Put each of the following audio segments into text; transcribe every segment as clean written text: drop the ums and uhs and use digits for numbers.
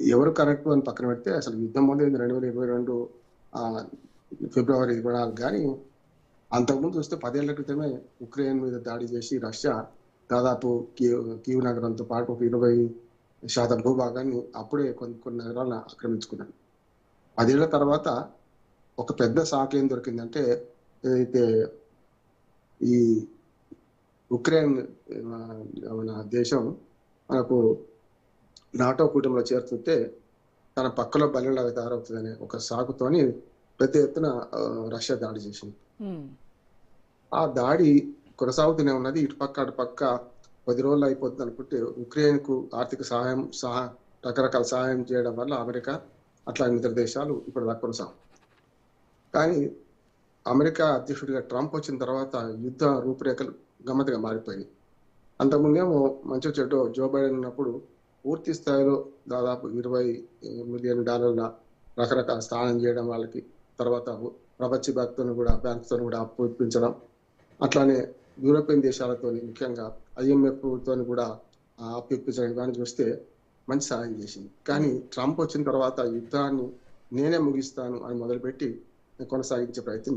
ఎవరు కరెక్ట్ అని పక్కన పెడితే అసలు యుద్ధం మొదలైంది 2022 ఫిబ్రవరి 24 కానీ అంతకుముందు చూస్తే 10 ఏళ్ల క్రితమే ఉక్రెయిన్ మీద దాడి చేసి రష్యా దాదాపు కీవ్ నగరంతో పాటు ఒక 20% భూభాగాన్ని అప్పుడే కొన్ని నగరాలను ఆక్రమించుకున్నాడు. 10 ఏళ్ల తర్వాత ఒక పెద్ద షాక్ ఏం దొరికిందంటే ఏదైతే ఈ ఉక్రెయిన్ మన దేశం మనకు నాటో కూటమిలో చేరుతుంటే తన పక్కలో బలిలాగా తయారవుతుందనే ఒక సాకుతోని పెద్ద ఎత్తున రష్యా దాడి చేసింది. ఆ దాడి కొనసాగుతూనే ఉన్నది. ఇటుపక్క అటుపక్క 10 రోజులు అయిపోతుంది అనుకుంటే ఉక్రెయిన్ కు ఆర్థిక సహాయం రకరకాల సహాయం చేయడం వల్ల అమెరికా అట్లా ఇతర దేశాలు ఇప్పుడు దాకా కొనసాగు. కానీ అమెరికా అధ్యక్షుడిగా ట్రంప్ వచ్చిన తర్వాత యుద్ధ రూపురేఖలు గమ్మత్తుగా మారిపోయాయి. అంతకుముందేమో మంచి చెడ్డో జో బైడెన్ ఉన్నప్పుడు పూర్తి స్థాయిలో దాదాపు $20 మిలియన్ రకరకాల స్థానం చేయడం వాళ్ళకి, తర్వాత ప్రపంచ బ్యాంకుతో కూడా అప్పు ఇప్పించడం, అట్లానే యూరోపియన్ దేశాలతో ముఖ్యంగా IMF తో కూడా అప్పు ఇప్పించడం ఇవన్నీ చూస్తే మంచి సహాయం చేసింది. కానీ ట్రంప్ వచ్చిన తర్వాత యుద్ధాన్ని నేనే ముగిస్తాను అని మొదలుపెట్టి కొనసాగించే ప్రయత్నం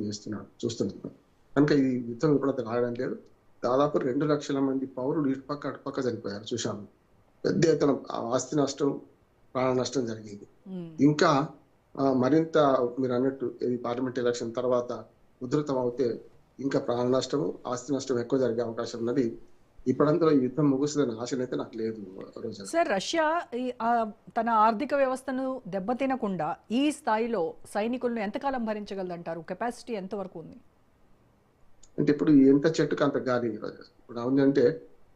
చూస్తున్నాను. కనుక ఈ యుద్ధం ఇప్పుడు రావడం లేదు. దాదాపు 2 లక్షల మంది పౌరులు ఇటుపక్క అటుపక్క చనిపోయారు చూశాము. పెద్ద ఎత్తున ఆస్తి నష్టం, ప్రాణ నష్టం జరిగింది. ఇంకా మరింత మీరు అన్నట్టు ఇది పార్లమెంట్ ఎలక్షన్ తర్వాత ఉధృతం అవుతే ఇంకా ప్రాణ నష్టము, ఆస్తి నష్టం ఎక్కువ జరిగే అవకాశం ఉన్నది. ఇప్పుడంతా యుద్ధం ముగుస్తుందనే ఆశనైతే నాకు లేదు. సార్, రష్యా తన ఆర్థిక వ్యవస్థను దెబ్బతినకుండా ఈ స్థాయిలో సైనికులను ఎంతకాలం భరించగలదంటారు? కెపాసిటీ ఎంత వరకు ఉంది? అంటే ఇప్పుడు ఎంత చెట్టుకు అంత గాలి. ఇప్పుడు అవునంటే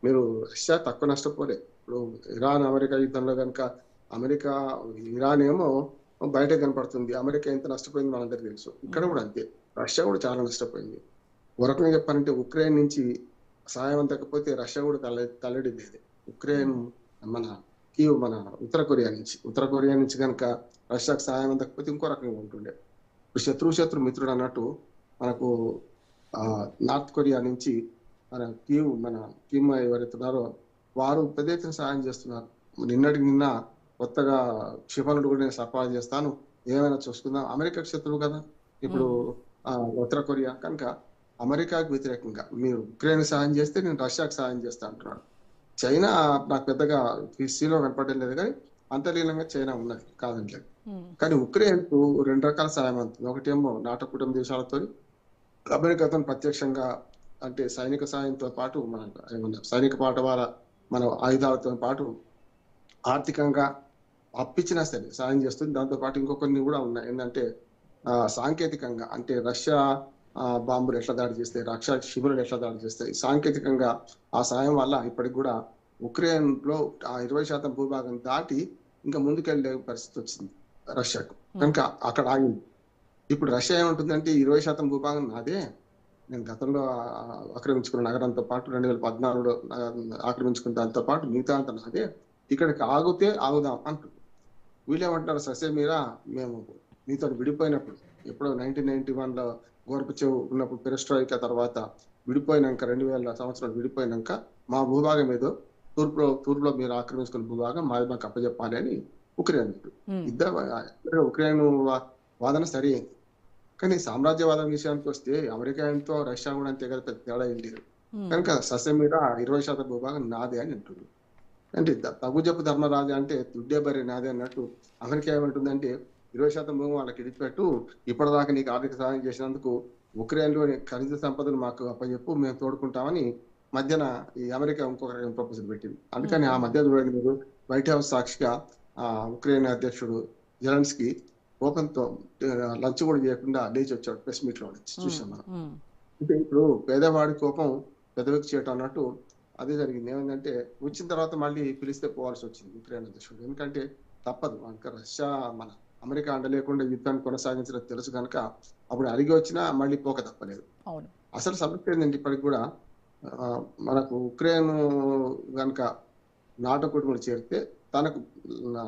మీరు రష్యా తక్కువ నష్టపోలే. ఇప్పుడు ఇరాన్ అమెరికా యుద్ధంలో కనుక ఇరాన్ ఏమో బయట కనపడుతుంది, అమెరికా ఎంత నష్టపోయింది మనందరికీ తెలుసు. ఇక్కడ కూడా అంతే, రష్యా కూడా చాలా నష్టపోయింది. ఒక రకంగా చెప్పాలంటే ఉక్రెయిన్ నుంచి సహాయం అందకపోతే రష్యా కూడా తల్లడిల్లేది. ఉక్రెయిన్ మన కీవ్ మన ఉత్తర కొరియా నుంచి కనుక రష్యాకు సహాయం అందకపోతే ఇంకో రకంగా ఉంటుండే. ఇప్పుడు శత్రు మిత్రుడు అన్నట్టు మనకు నార్త్ కొరియా నుంచి మన కీమ్ ఎవరైతున్నారో వారు పెద్ద ఎత్తున సహాయం చేస్తున్నారు. నిన్న కొత్తగా క్షిపణులు కూడా నేను సరఫరా చేస్తాను, ఏమైనా చూసుకుందాం. అమెరికాకు శత్రువు కదా ఇప్పుడు ఉత్తర కొరియా. కనుక అమెరికాకు వ్యతిరేకంగా మీరు ఉక్రెయిన్ సహాయం చేస్తే నేను రష్యాకు సహాయం చేస్తా అంటున్నాడు. చైనా నాకు పెద్దగా హిస్టరీలో కనపడడం లేదు, కానీ అంతర్లీనంగా చైనా ఉన్నది కాదంటలేదు. కానీ ఉక్రెయిన్ కు 2 రకాల సహాయం అందుతుంది. ఒకటేమో నాటో కుటుంబ దేశాలతో, అమెరికాతో ప్రత్యక్షంగా అంటే సైనిక సాయంతో పాటు సైనిక పాఠవాల మన ఆయుధాలతో పాటు ఆర్థికంగా అప్పించినా సరే సాయం చేస్తుంది. దాంతో పాటు ఇంకొన్ని కూడా ఉన్నాయి. ఏంటంటే సాంకేతికంగా అంటే రష్యా బాంబులు ఎట్లా దాడి చేస్తాయి, రక్షా శిబిరాలు ఎట్లా దాడి చేస్తాయి, సాంకేతికంగా ఆ సాయం వల్ల ఇప్పటికి కూడా ఉక్రెయిన్ లో ఆ 20% భూభాగం దాటి ఇంకా ముందుకెళ్లే పరిస్థితి వచ్చింది రష్యాకు. కనుక అక్కడ ఆగింది. ఇప్పుడు రష్యా ఏమంటుందంటే 20% భూభాగం నాదే, నేను గతంలో ఆక్రమించుకున్న నగరంతో పాటు 2014లో ఆక్రమించుకున్న దాంతో పాటు మిగతా అంతా నాదే, ఇక్కడికి ఆగితే ఆగుదాం అంటుంది. వీళ్ళేమంటారు, ససే మీరా మేము మీతో విడిపోయినప్పుడు ఎప్పుడో 1991లో గోర్బచేవ్ ఉన్నప్పుడు పెరెస్ట్రాయికా తర్వాత విడిపోయినాక 2000 సంవత్సరాలు విడిపోయినాక మా భూభాగం ఏదో తూర్పులో మీరు ఆక్రమించుకున్న భూభాగం మాకు అప్పచెప్పాలి అని ఉక్రెయిన్ ఉక్రెయిన్ వాదన సరి అయింది. కానీ సామ్రాజ్యవాదం విషయానికి వస్తే అమెరికాతో రష్యా కూడా అంతే కదా, పెద్ద తేడా ఏం లేదు. కనుక ససే మీద 20% భూభాగం నాదే అని అంటుంది. అంటే తగుజపు ధర్మరాజు అంటే దుడ్డే బరి నాదే అన్నట్టు అమెరికా ఏమంటుందంటే 20% భూమి వాళ్ళకి ఇడిచిపెట్టు, ఇప్పటిదాకా నీకు ఆర్థిక సహాయం చేసినందుకు ఉక్రెయిన్లోని ఖనిజ సంపదను మాకు అప్పచెప్పు, మేము తోడుకుంటామని మధ్యన ఈ అమెరికా ఇంకొక ప్రపోజల్ పెట్టింది. అందుకని ఆ మధ్య చూడండి మీరు వైట్ హౌస్ సాక్షిగా ఉక్రెయిన్ అధ్యక్షుడు జెలెన్స్కీ కోపంతో లంచ్ కూడా చేయకుండా లేచి వచ్చాడు ప్రెస్ మీట్ లో నుంచి చూసాం మనం. అంటే ఇప్పుడు పేదవాడి కోపం పెదవికి చేయటం అన్నట్టు అదే జరిగింది. ఏమైందంటే వచ్చిన తర్వాత మళ్ళీ పిలిస్తే పోవాల్సి వచ్చింది ఉక్రెయిన్ అధ్యక్షుడు. ఎందుకంటే తప్పదు, రష్యా అమెరికా అండలేకుండా యుద్ధాన్ని కొనసాగించడం తెలుసు కనుక అప్పుడు అడిగి వచ్చినా మళ్ళీ పోక తప్పలేదు. అసలు సమస్య ఏంటంటే ఇప్పటికి కూడా మనకు ఉక్రెయిన్ కనుక నాటో కుటుంబంలో చేరితే తనకు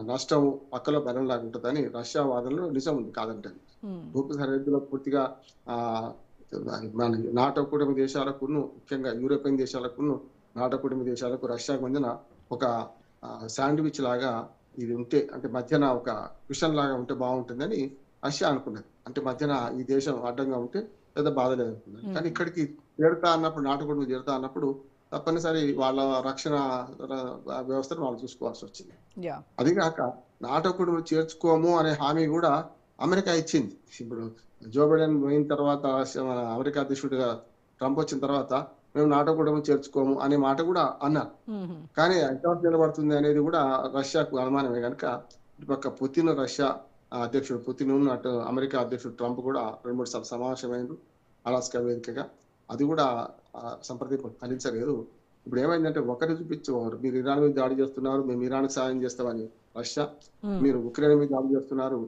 నష్టం పక్కలో బలంలాగా ఉంటుందని రష్యా వాదనలో నిజం ఉంది, కాదంటే. భూపి సరిహద్దులో పూర్తిగా మన నాటో కుటుంబ దేశాలకు, ముఖ్యంగా యూరోపియన్ దేశాలకు, నాటో కుటుంబ దేశాలకు రష్యాకు మధ్యన ఒక శాండ్విచ్ లాగా ఇది ఉంటే అంటే మధ్యన ఒక క్రిషన్ లాగా ఉంటే బాగుంటుందని రష్యా అనుకున్నది. అంటే మధ్యన ఈ దేశం అడ్డంగా ఉంటే పెద్ద బాధ లేదనుకున్నది. కానీ ఇక్కడికి చేరుతా అన్నప్పుడు నాటుగొడుగు చేరుతా అన్నప్పుడు తప్పనిసరి వాళ్ళ రక్షణ వ్యవస్థను వాళ్ళు చూసుకోవాల్సి వచ్చింది. యా. అది కాక నాటకుడు చేర్చుకోము అనే హామీ కూడా అమెరికా ఇచ్చింది. ఇప్పుడు జో బైడెన్ పోయిన తర్వాత మన అమెరికా అధ్యక్షుడిగా ట్రంప్ వచ్చిన తర్వాత మేము నాటకుడము చేర్చుకోము అనే మాట కూడా అన్నారు. కానీ ఎంతవరకు నిలబడుతుంది అనేది కూడా రష్యాకు అనుమానమే కనుక ఇటుపక్క పుతిన్ రష్యా అధ్యక్షుడు పుతిన్ అటు అమెరికా అధ్యక్షుడు ట్రంప్ కూడా 2-3 సార్లు సమావేశమైంది అలాస్కా వేదికగా. అది కూడా సంప్రదింపు ఫలించలేదు. ఇప్పుడు ఏమైందంటే ఒకరు చూపించేవారు, మీరు ఇరాన్ మీద దాడి చేస్తున్నారు, మేము ఇరాన్ సాయం చేస్తామని రష్యా, మీరు ఉక్రెయిన్ మీద దాడి చేస్తున్నారు,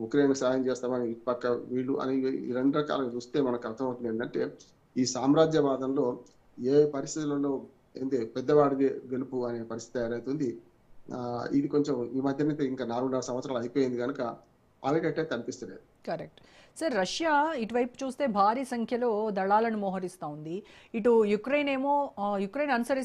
ఉక్రెయిన్ సాయం చేస్తామని పక్క వీళ్ళు అని ఈ 2 రకాలుగా చూస్తే మనకు అర్థమవుతుంది ఏంటంటే ఈ సామ్రాజ్యవాదంలో ఏ పరిస్థితులలో ఏంటి పెద్దవాడిది గెలుపు అనే పరిస్థితి తయారవుతుంది. ఇది కొంచెం ఈ మధ్యనైతే ఇంకా 4.5 సంవత్సరాలు అయిపోయింది కనుక ఆగేటట్టే కనిపిస్తలేదు. కరెక్ట్. సార్, రష్యా ఇటువైపు చూస్తే భారీ సంఖ్యలో దళాలను మోహరిస్తూ ఉంది. ఇటు యుక్రెయిన్ ఏమో యుక్రెయిన్ అనుసరిస్తున్న